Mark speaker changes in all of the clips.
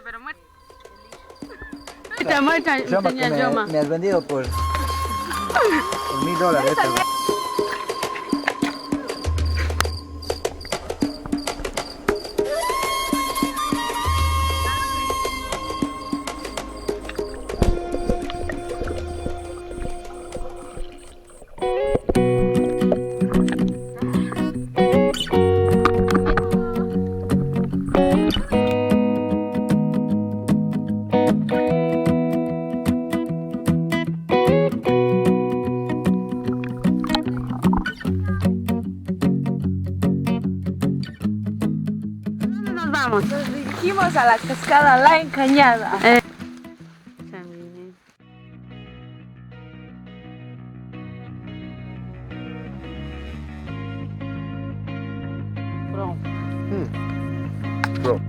Speaker 1: pero muestra.
Speaker 2: Muestra,
Speaker 3: Yoma,
Speaker 2: enseña
Speaker 3: que
Speaker 2: Yoma.
Speaker 3: me has vendido por $1000 esto.
Speaker 2: Nos vamos.
Speaker 1: Nos dirigimos a la cascada La Encañada.
Speaker 2: Pronto.
Speaker 3: Bro.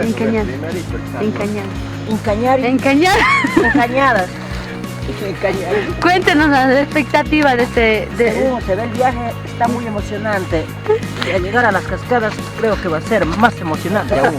Speaker 2: Encañada. Encañada.
Speaker 1: Encañar.
Speaker 2: Encañada.
Speaker 1: Encañadas.
Speaker 2: Cuéntenos las expectativas de este.
Speaker 1: Según se ve el viaje, está muy emocionante. Y al llegar a las cascadas, creo que va a ser más emocionante aún.